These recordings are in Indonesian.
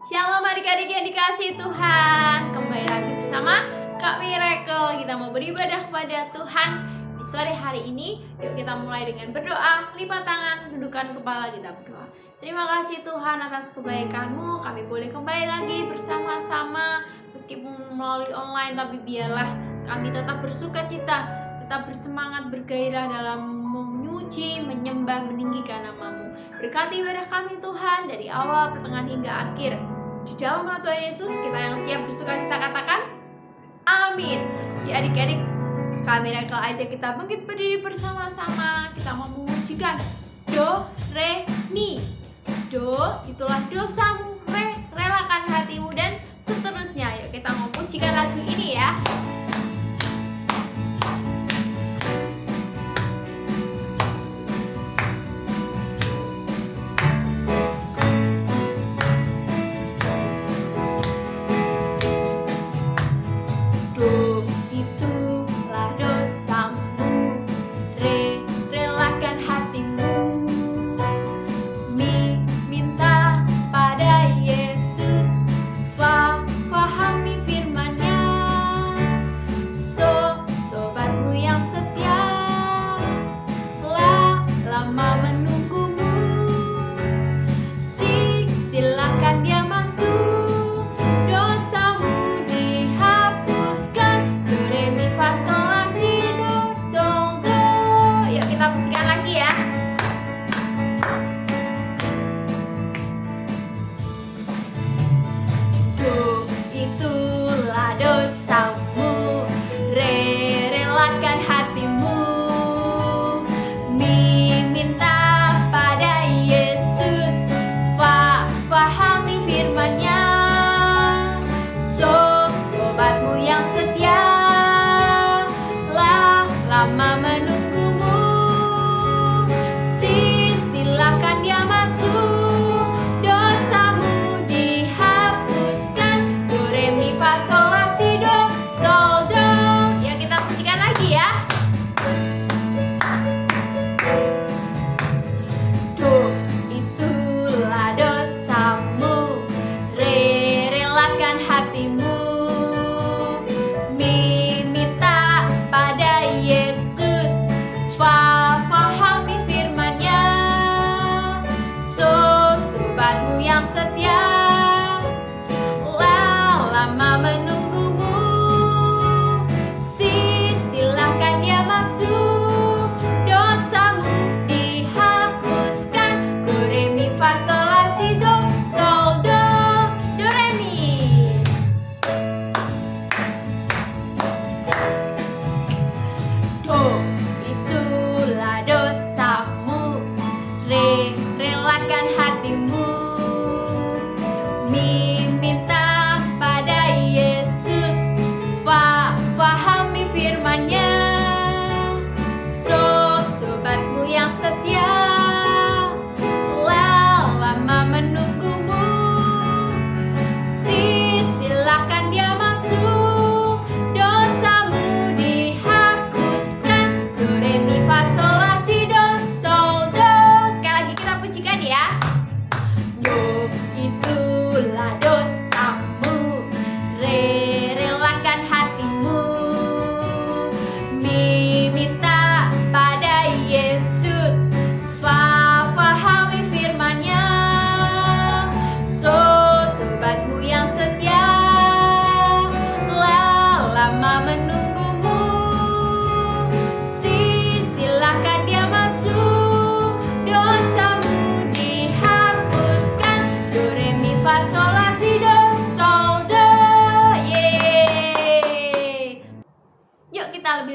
Shalom adik-adik yang dikasihi Tuhan. Kembali lagi bersama Kak Miracle. Kita mau beribadah kepada Tuhan di sore hari ini. Yuk kita mulai dengan berdoa. Lipat tangan, dudukkan kepala, kita berdoa. Terima kasih Tuhan atas kebaikan-Mu. Kami boleh kembali lagi bersama-sama. Meskipun melalui online, tapi biarlah kami tetap bersuka cita, tetap bersemangat, bergairah dalam memuji, menyembah, meninggikan nama-Mu. Berkati ibadah kami Tuhan dari awal, pertengahan hingga akhir. Di dalam nama Tuhan Yesus, kita yang siap bersuka cita katakan amin. Ya adik-adik, kami Miracle aja kita bangkit berdiri bersama-sama. Kita mau memujikan do, re, mi. Do, itulah dosamu. Re, relakan hatimu, dan seterusnya. Yuk kita mau pujikan lagu ini ya.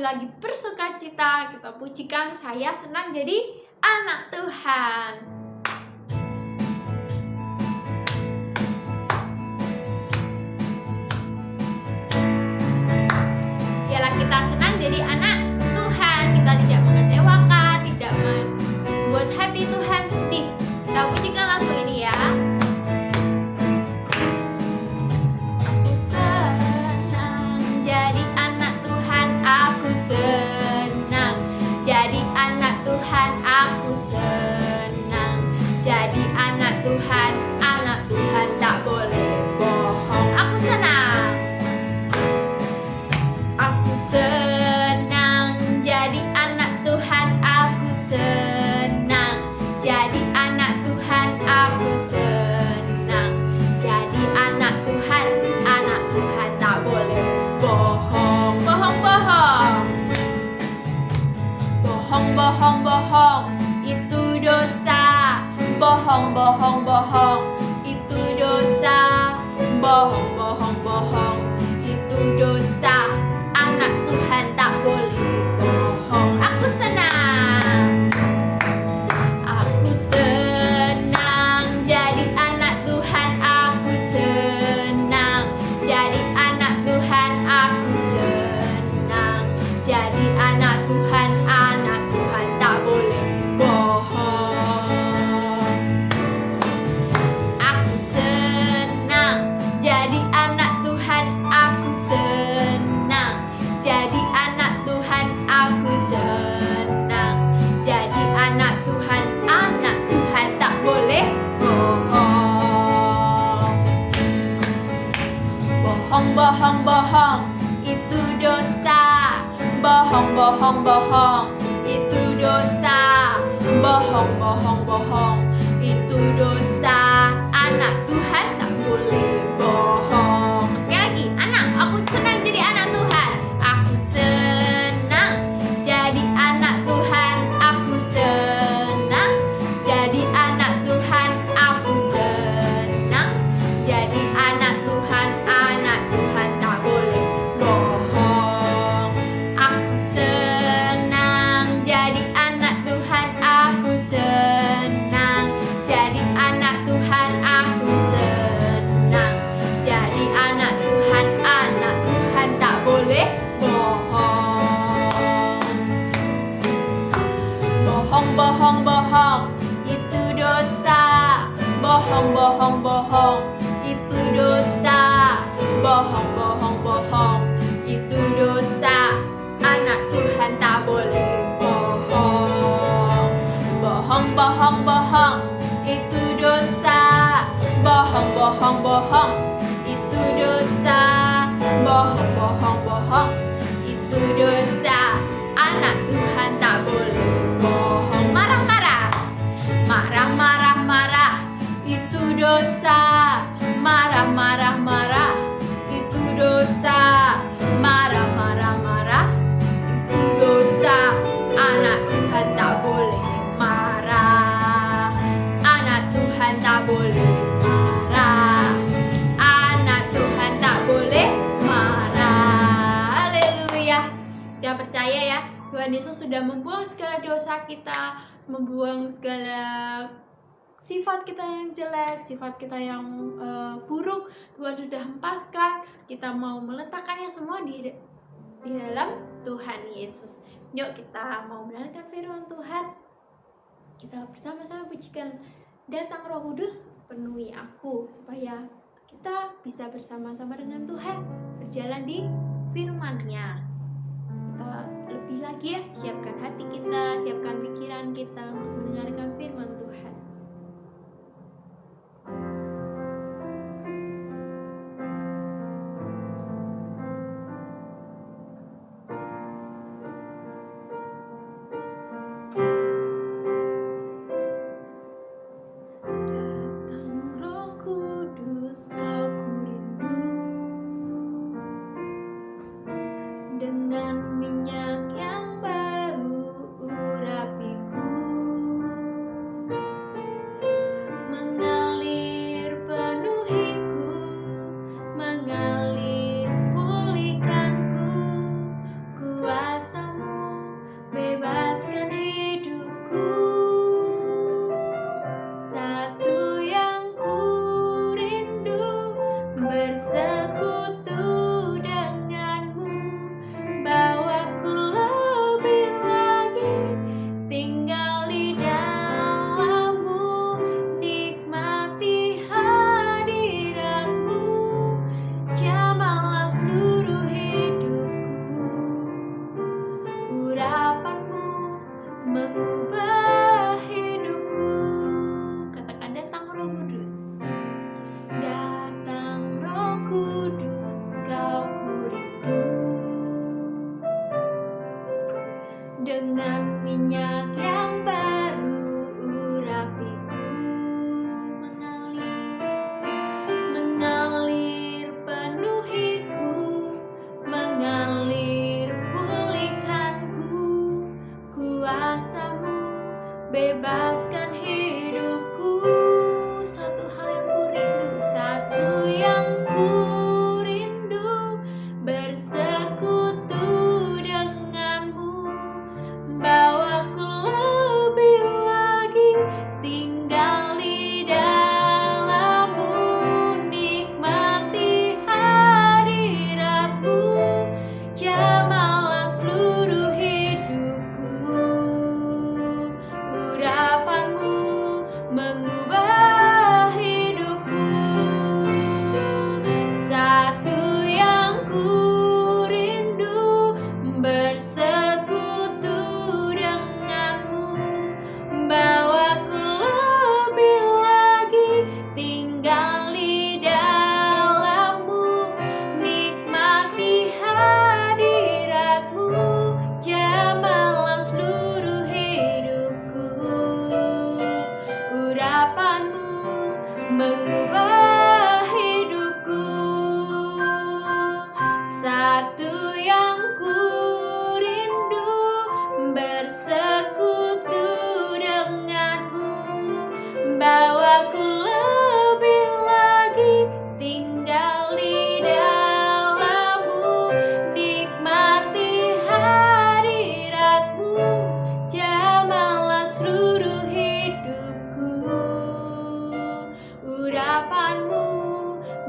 Lagi bersuka cita, kita pujikan saya senang jadi anak Tuhan. Biarlah kita senang jadi anak Tuhan, kita tidak mengecewakan, tidak membuat hati Tuhan sedih. Kita pujikan lagu ini ya. Senang jadi anak Tuhan, aku senang itu dosa. Anak Tuhan tak boleh bohong. Aku senang. Aku senang jadi anak Tuhan. Aku senang jadi anak Tuhan. Aku senang jadi anak Tuhan. Anak Tuhan tak boleh bohong. Aku senang jadi anak Tuhan. Aku senang jadi anak Tuhan. Aku senang jadi anak Tuhan. Anak Tuhan tak boleh bohong. Bohong, bohong, bohong, itu dosa. Bohong, bohong, bohong, itu dosa. Bohong, bohong, bohong, itu dosa. Anak Tuhan tak boleh bohong. Sekali lagi, anak, aku senang jadi anak Tuhan. Aku senang jadi anak Tuhan. Aku senang jadi anak Tuhan. Aku senang jadi anak Tuhan. Anak Tuhan tak boleh bohong. Aku senang jadi anak Tuhan. Aku senang jadi anak Tuhan. Aku senang jadi anak Tuhan. Anak Tuhan tak boleh bohong. Bohong, bohong, bohong, itu dosa. Bohong, bohong, bohong, itu dosa. Bohong, bohong, bohong, itu dosa. Anak Tuhan tak boleh bohong. Bohong, bohong, bohong, itu dosa. Bohong, bohong, bohong, itu dosa. Bohong, bohong, bohong, itu dosa. Anak Tuhan tak boleh bohong. Marah, marah, marah, marah, marah, itu dosa. Marah, marah, marah, itu dosa. Marah, marah, marah, itu dosa. Anak Tuhan tak boleh marah. Anak Tuhan tak boleh marah. Anak Tuhan tak boleh marah. Haleluya. Yang percaya ya, Tuhan Yesus sudah membuang segala dosa kita, membuang segala sifat kita yang jelek, sifat kita yang buruk. Tuhan sudah hempaskan. Kita mau meletakkannya semua di dalam Tuhan Yesus. Yuk kita mau mendengarkan firman Tuhan. Kita bersama-sama pujikan, datang Roh Kudus penuhi aku, supaya kita bisa bersama-sama dengan Tuhan berjalan di firman-Nya. Kita lebih lagi ya, siapkan hati kita, siapkan pikiran kita untuk mendengarkan firman Tuhan. Datang Roh Kudus, kau kurindu, dengan minyak yang baru urapiku, mengalir penuhiku, mengalir pulihkanku. Kuasa-Mu bebaskan hidupku. Satu yang ku rindu, bersekutu denganmu. Bawaku lebih lagi tinggal di dalam-Mu, nikmati hadirat-Mu. Jamahlah seluruh hidupku. Urapan-Mu mengubah hidupku. Katakan, datang Roh Kudus. Datang Roh Kudus.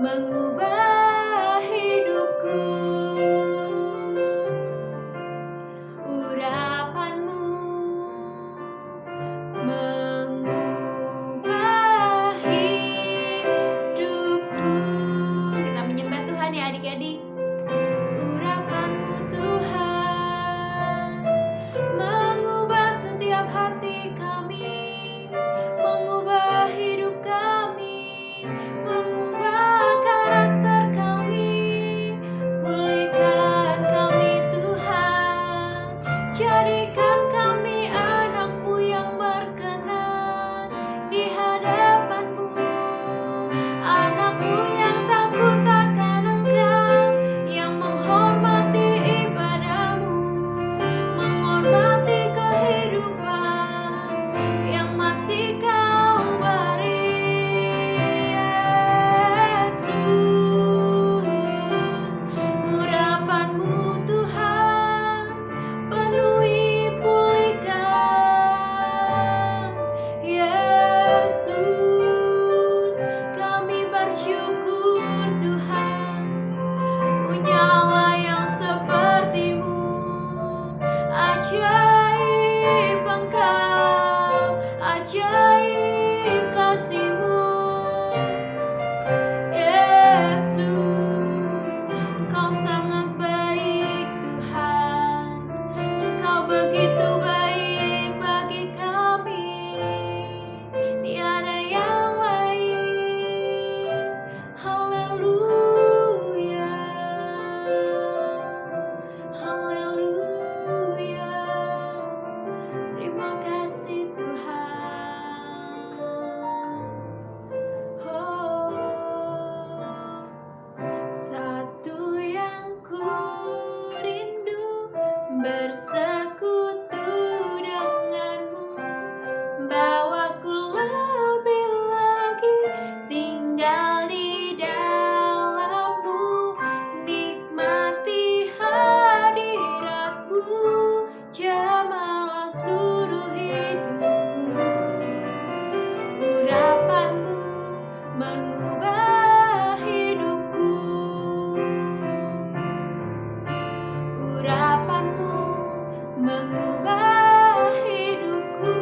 mengubah hidupku. Urapanmu mengubah hidupku. Kita menyembah Tuhan ya adik-adik. Urapanmu Tuhan mengubah setiap hati kami, mengubah hidup kami, mengubah karakter kami. Pulihkan kami Tuhan, jadikan kami anak-Mu yang berkenan di hadapan-Mu, anak-Mu yang takut akan Engkau, yang menghormati ibadah-Mu, menghormati kehidupan yang masih Kau beri. Yesus, urapan-Mu Tuhan penuhi, pulihkan. Yesus, kami bersyukur Tuhan punya Allah yang seperti-Mu. Ajaib Engkau, ajaib kasih-Mu. Yesus, Engkau sangat baik Tuhan, Engkau begitu baik bagi kami, tiada yang lain. Haleluya, haleluya. Terima kasih Tuhan. Oh, satu yang ku rindu bersekutu denganmu, bawaku lebih lagi tinggal di dalam-Mu, nikmati hadirat-Mu, jamalah seluruh hidupku. Urapan-Mu mengubah hidupku. Urapan-Mu mengubah hidupku.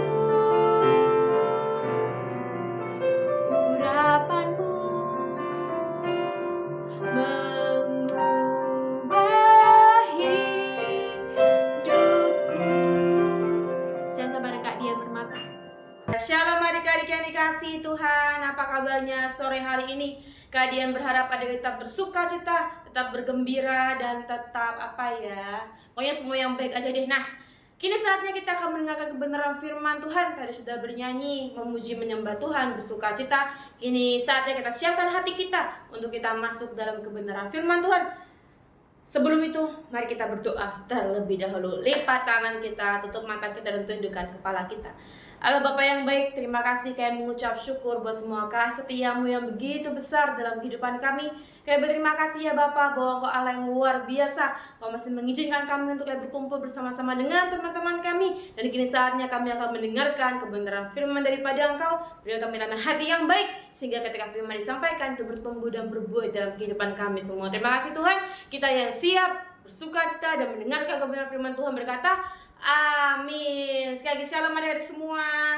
Urapan-Mu mengubah hidupku. Saya sabar Kak Dia bermata. Shalom adik-adik yang dikasihi Tuhan, apa kabarnya sore hari ini? Kak Dian berharap adik tetap bersuka cita, tetap bergembira, dan tetap pokoknya semua yang baik aja deh. Nah, kini saatnya kita akan mendengarkan kebenaran firman Tuhan. Tadi sudah bernyanyi, memuji, menyembah Tuhan, bersuka cita. Kini saatnya kita siapkan hati kita untuk kita masuk dalam kebenaran firman Tuhan. Sebelum itu, mari kita berdoa terlebih dahulu. Lipat tangan kita, tutup mata kita, dan tundukkan kepala kita. Allah Bapa yang baik, terima kasih kami mengucap syukur buat semua kasih setia-Mu yang begitu besar dalam kehidupan kami. Kami berterima kasih ya Bapa bahwa Engkau Allah yang luar biasa. Engkau masih mengizinkan kami untuk berkumpul bersama-sama dengan teman-teman kami. Dan kini saatnya kami akan mendengarkan kebenaran firman daripada Engkau. Berikan kami tanah hati yang baik, sehingga ketika firman disampaikan itu bertumbuh dan berbuah dalam kehidupan kami semua. Terima kasih Tuhan, kita yang siap bersuka cita dan mendengarkan kebenaran firman Tuhan berkata, amin. Sekali lagi shalom adik-adik semua.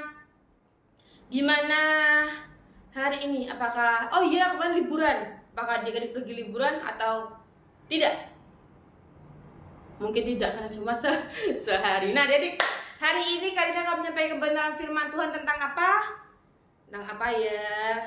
Gimana hari ini? Apakah kemarin liburan? Apakah adik-adik pergi liburan atau tidak? Mungkin tidak karena cuma sehari. Nah adik-adik, hari ini kalian akan menyampaikan kebenaran firman Tuhan tentang apa? Tentang apa ya?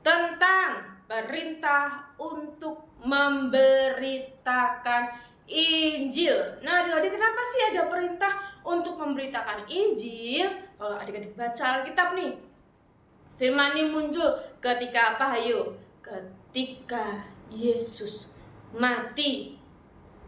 Tentang perintah untuk memberitakan Injil. Nah adik-adik, kenapa sih ada perintah untuk memberitakan Injil? Kalau adik-adik baca Alkitab nih, firman ini muncul ketika apa? Ayo, ketika Yesus mati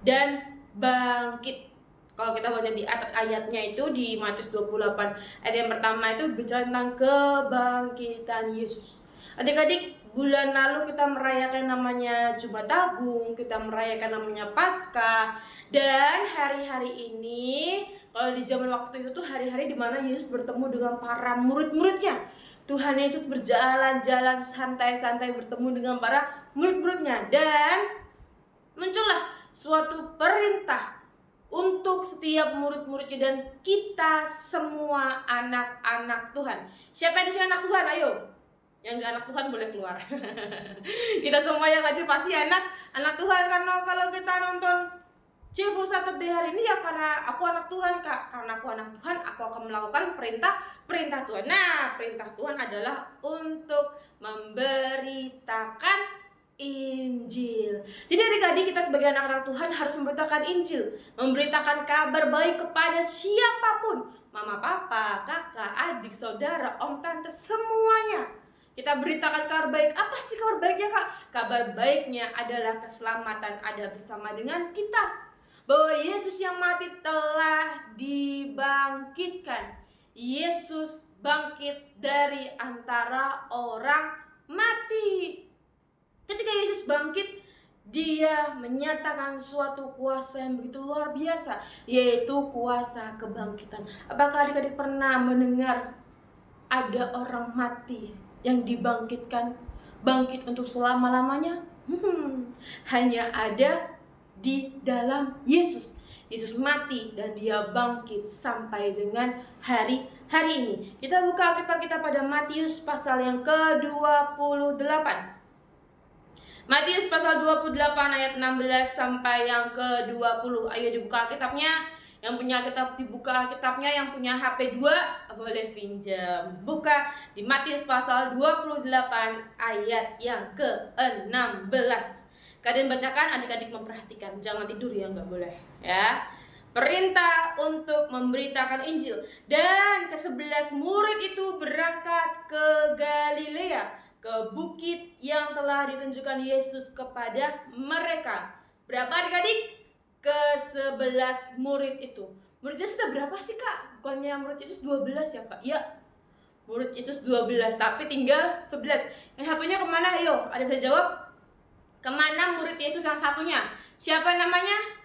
dan bangkit. Kalau kita baca di atas ayatnya itu di Matius 28 ayat yang pertama itu bicara tentang kebangkitan Yesus. Adik-adik, bulan lalu kita merayakan namanya Jumat Agung, kita merayakan namanya Paskah, dan hari-hari ini kalau di zaman waktu itu tuh hari-hari dimana Yesus bertemu dengan para murid-muridnya. Tuhan Yesus berjalan-jalan santai-santai bertemu dengan para murid-muridnya, dan muncullah suatu perintah untuk setiap murid-muridnya dan kita semua anak-anak Tuhan. Siapa yang di sini anak Tuhan? Ayo. Yang gak anak Tuhan boleh keluar. Kita semua yang hadir pasti anak Tuhan, karena kalau kita nonton Cheerful Saturday hari ini ya karena aku anak Tuhan, Kak. Karena aku anak Tuhan, aku akan melakukan perintah Tuhan. Nah, perintah Tuhan adalah untuk memberitakan Injil. Jadi adik-adik, kita sebagai anak-anak Tuhan harus memberitakan Injil, memberitakan kabar baik kepada siapapun, mama, papa, kakak, adik, saudara, om, tante, semuanya. Kita beritakan kabar baik. Apa sih kabar baiknya, Kak? Kabar baiknya adalah keselamatan ada bersama dengan kita, bahwa Yesus yang mati telah dibangkitkan. Yesus bangkit dari antara orang mati. Ketika Yesus bangkit, Dia menyatakan suatu kuasa yang begitu luar biasa, yaitu kuasa kebangkitan. Apakah adik-adik pernah mendengar ada orang mati yang dibangkitkan, bangkit untuk selama-lamanya? Hanya ada di dalam Yesus. Yesus mati dan Dia bangkit sampai dengan hari ini. Kita buka Alkitab kita pada Matius pasal yang ke-28. Matius pasal 28 ayat 16 sampai yang ke-20. Ayo dibuka Alkitabnya. Yang punya Alkitab dibuka Alkitabnya, yang punya HP 2 boleh pinjam. Buka di Matius pasal 28 ayat yang ke-16. Kalian bacakan, adik-adik memperhatikan, jangan tidur ya, nggak boleh ya. Perintah untuk memberitakan Injil. Dan ke-11 murid itu berangkat ke Galilea, ke bukit yang telah ditunjukkan Yesus kepada mereka. Berapa adik-adik? Ke-11 murid itu. Murid Yesus sudah berapa sih, Kak? Bukannya murid Yesus 12 ya, Kak? Ya, murid Yesus 12, tapi tinggal 11. Yang satunya kemana? Ayo, ada bisa jawab? Kemana murid Yesus yang satunya? Siapa namanya?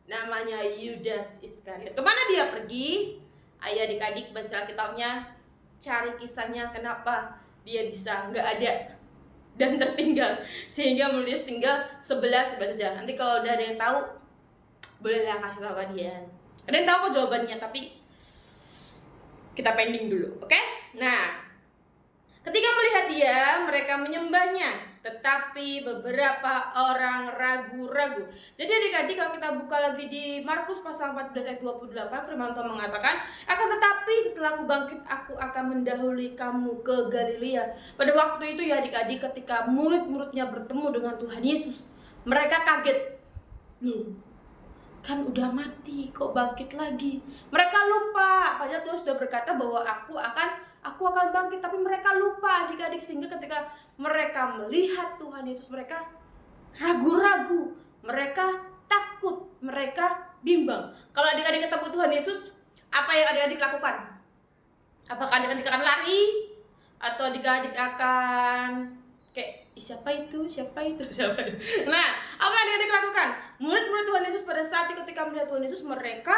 Namanya Yudas Iskariot. Kemana dia pergi? Ayo adik-adik baca Alkitabnya, cari kisahnya kenapa dia bisa nggak ada dan tertinggal, sehingga murid Yesus tinggal 11 saja. Nanti kalau udah ada yang tahu, bolehlah kasih tahu kalian. Ada yang tahu kok jawabannya, tapi kita pending dulu, oke? Nah, ketika melihat dia, mereka menyembahnya. Tetapi beberapa orang ragu-ragu. Jadi adik-adik, kalau kita buka lagi di Markus pasal 14 ayat 28, firman Tuhan mengatakan, akan tetapi setelah aku bangkit, aku akan mendahului kamu ke Galilea. Pada waktu itu ya adik-adik, ketika murid-muridnya bertemu dengan Tuhan Yesus, mereka kaget. Loh, kan udah mati, kok bangkit lagi? Mereka lupa, padahal Tuhan sudah berkata bahwa aku akan bangkit, tapi mereka lupa adik-adik, sehingga ketika mereka melihat Tuhan Yesus, mereka ragu-ragu, mereka takut, mereka bimbang. Kalau adik-adik ketemu Tuhan Yesus, apa yang adik-adik lakukan? Apakah adik-adik akan lari? Atau adik-adik akan kayak, siapa itu? Nah, apa yang adik-adik lakukan? Murid-murid Tuhan Yesus pada saat itu ketika melihat Tuhan Yesus, mereka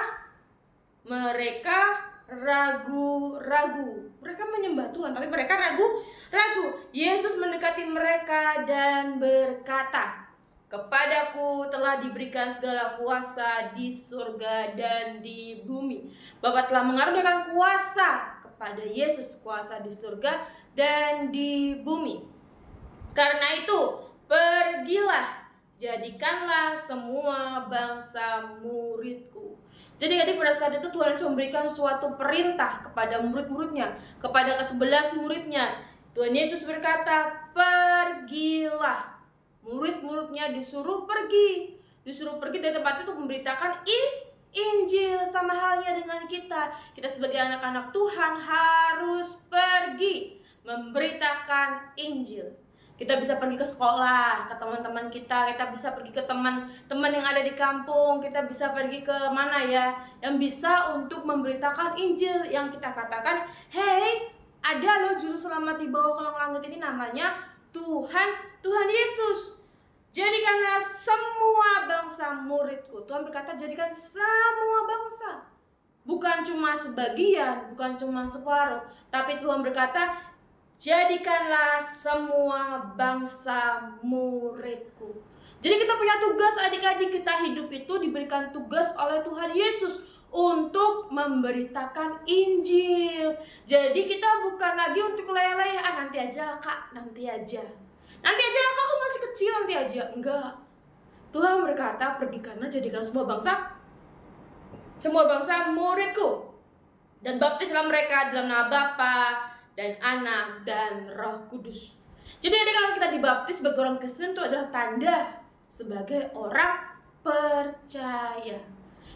ragu-ragu. Mereka menyembah Tuhan, tapi mereka ragu-ragu. Yesus mendekati mereka dan berkata, kepadaku telah diberikan segala kuasa di surga dan di bumi. Bapa telah mengaruniakan kuasa kepada Yesus, kuasa di surga dan di bumi. Karena itu, pergilah, jadikanlah semua bangsa muridku. Jadi adik, pada saat itu Tuhan Yesus memberikan suatu perintah kepada murid-muridnya, kepada ke-11 muridnya. Tuhan Yesus berkata, pergilah. Murid-muridnya disuruh pergi dari tempat itu untuk memberitakan Injil. Sama halnya dengan kita. Kita sebagai anak-anak Tuhan harus pergi memberitakan Injil. Kita bisa pergi ke sekolah, ke teman-teman kita bisa pergi ke teman-teman yang ada di kampung, kita bisa pergi ke mana ya, yang bisa untuk memberitakan Injil, yang kita katakan, hey, ada loh juru selamat di bawah kolong langit ini, namanya Tuhan Yesus. Jadikanlah semua bangsa muridku. Tuhan berkata, jadikan semua bangsa. Bukan cuma sebagian, bukan cuma separuh, tapi Tuhan berkata, jadikanlah semua bangsa muridku. Jadi kita punya tugas adik-adik, kita hidup itu diberikan tugas oleh Tuhan Yesus untuk memberitakan Injil. Jadi kita bukan lagi untuk leleh, nanti aja kak, nanti aja lah kak, aku masih kecil, nanti aja. Enggak. Tuhan berkata, pergikanlah jadikan semua bangsa muridku, dan baptislah mereka dalam nama Bapa dan Anak dan Roh Kudus. Jadi kalau kita dibaptis sebagai orang Kristen itu adalah tanda sebagai orang percaya.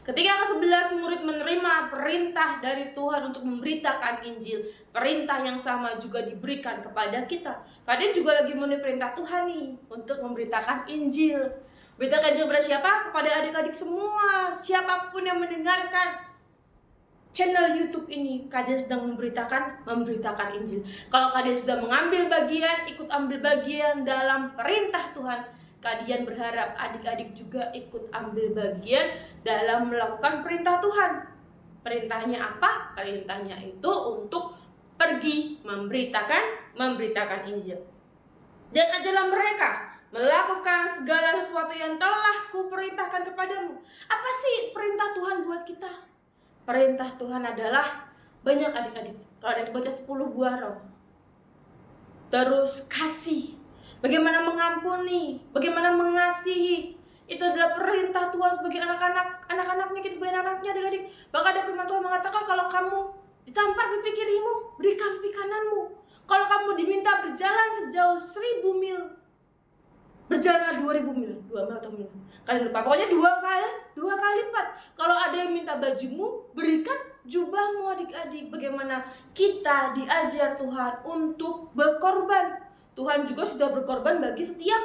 Ketika ke-11 murid menerima perintah dari Tuhan untuk memberitakan Injil, perintah yang sama juga diberikan kepada kita. Kalian juga lagi memenuhi perintah Tuhan nih untuk memberitakan Injil. Beritakan Injil kepada siapa? Kepada adik-adik semua, siapapun yang mendengarkan channel YouTube ini, kalian sedang memberitakan Injil. Kalau kalian sudah mengambil bagian, ikut ambil bagian dalam perintah Tuhan, kalian berharap adik-adik juga ikut ambil bagian dalam melakukan perintah Tuhan. Perintahnya apa? Perintahnya itu untuk pergi memberitakan Injil. Dan ajarlah mereka melakukan segala sesuatu yang telah kuperintahkan kepadamu. Apa sih perintah Tuhan buat kita? Perintah Tuhan adalah banyak adik-adik. Kalau ada dibaca 10 buah roh. Terus kasih. Bagaimana mengampuni, bagaimana mengasihi. Itu adalah perintah Tuhan sebagai anak-anaknya, kita sebagai anak-anaknya adik-adik. Bahkan ada firman Tuhan mengatakan, kalau kamu ditampar pipi kirimu, berikan pipi kananmu. Kalau kamu diminta berjalan sejauh 1000 mil, berjalanlah 2000 mil, 2 mil atau mil. Kalian lupa, pokoknya 2 kali lipat. Kalau ada yang minta bajumu, berikan jubahmu adik-adik. Bagaimana kita diajar Tuhan untuk berkorban. Tuhan juga sudah berkorban bagi setiap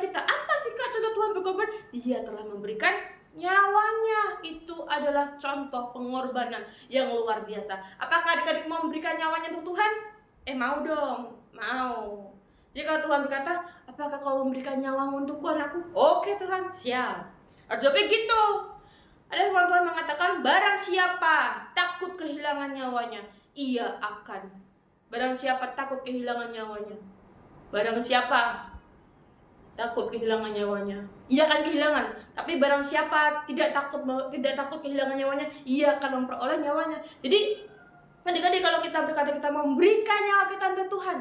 kita. Apa sih kak contoh Tuhan berkorban? Dia telah memberikan nyawanya. Itu adalah contoh pengorbanan yang luar biasa. Apakah adik-adik mau memberikan nyawanya untuk Tuhan? Mau dong, mau. Jadi kalau Tuhan berkata, apakah kau memberikan nyawamu untukku anakku? Oke Tuhan, siap. Harus jawabnya gitu. Ada firman Tuhan mengatakan, barang siapa takut kehilangan nyawanya, ia akan. Barang siapa takut kehilangan nyawanya, barang siapa takut kehilangan nyawanya, ia akan kehilangan. Tapi barang siapa tidak takut kehilangan nyawanya, ia akan memperoleh nyawanya. Jadi adik-adik, kalau kita berkata kita mau memberikan nyawa kita untuk Tuhan,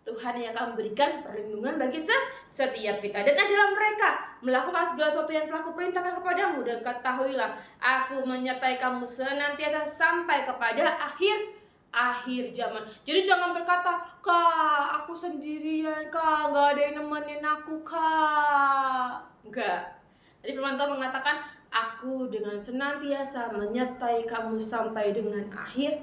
Tuhan yang akan memberikan perlindungan bagi setiap kita. Dan ajarlah mereka melakukan segala sesuatu yang telah kuperintahkan kepadamu, dan ketahuilah aku menyertai kamu senantiasa sampai kepada akhir zaman. Jadi jangan berkata, kak aku sendirian kak, gak ada yang nemenin aku kak. Enggak. Jadi firman Tuhan mengatakan, aku dengan senantiasa menyertai kamu sampai dengan akhir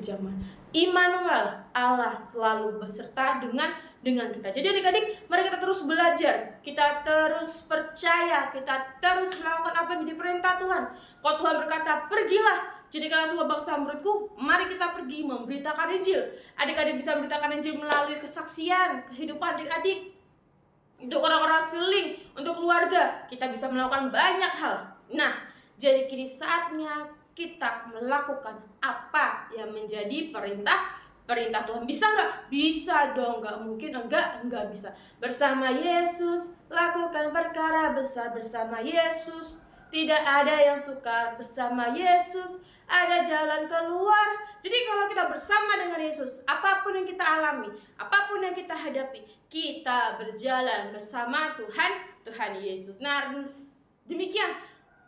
zaman. Immanuel, Allah selalu beserta dengan kita. Jadi adik-adik, mari kita terus belajar, kita terus percaya, kita terus melakukan apa yang menjadi perintah Tuhan. Kalau Tuhan berkata, pergilah jadikanlah semua bangsa muridku, mari kita pergi memberitakan Injil. Adik-adik bisa memberitakan Injil melalui kesaksian, kehidupan adik-adik. Untuk orang-orang sekeliling, untuk keluarga, kita bisa melakukan banyak hal. Nah, jadi kini saatnya kita melakukan apa yang menjadi perintah Tuhan. Bisa nggak? Bisa dong, nggak mungkin enggak bisa. Bersama Yesus, lakukan perkara besar bersama Yesus. Tidak ada yang sukar bersama Yesus, ada jalan keluar. Jadi kalau kita bersama dengan Yesus, apapun yang kita alami, apapun yang kita hadapi, kita berjalan bersama Tuhan Yesus. Nah, demikian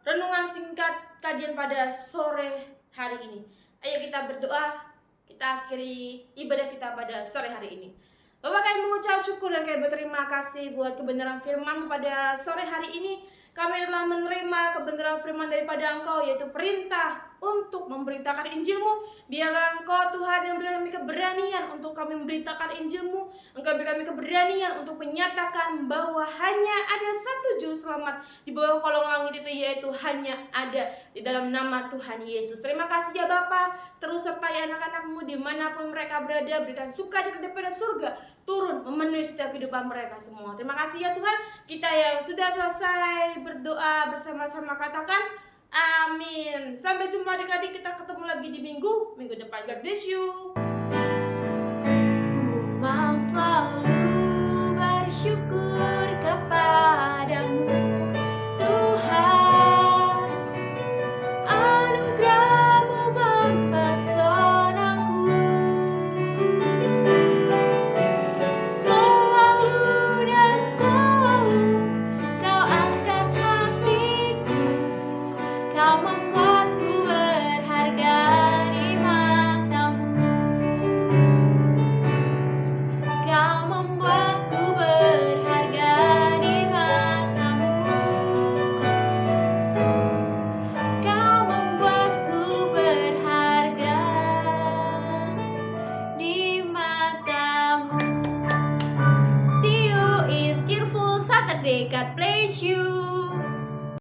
renungan singkat kajian pada sore hari ini. Ayo kita berdoa, kita akhiri ibadah kita pada sore hari ini. Bapak, kami mengucap syukur dan kami berterima kasih buat kebenaran firman pada sore hari ini. Kami telah menerima kebenaran firman daripada Engkau, yaitu perintah untuk memberitakan Injil-Mu. Biarlah Engkau Tuhan yang beri kami keberanian untuk kami memberitakan Injil-Mu. Engkau beri kami keberanian untuk menyatakan bahwa hanya ada satu juru selamat di bawah kolong langit itu, yaitu hanya ada di dalam nama Tuhan Yesus. Terima kasih ya Bapa, terus sertai anak-anak-Mu dimanapun mereka berada. Berikan sukacita daripada surga turun memenuhi setiap kehidupan mereka semua. Terima kasih ya Tuhan. Kita yang sudah selesai berdoa bersama-sama katakan amin. Sampai jumpa adik-adik, kita ketemu lagi di minggu depan. God bless you. selalu bersyukur.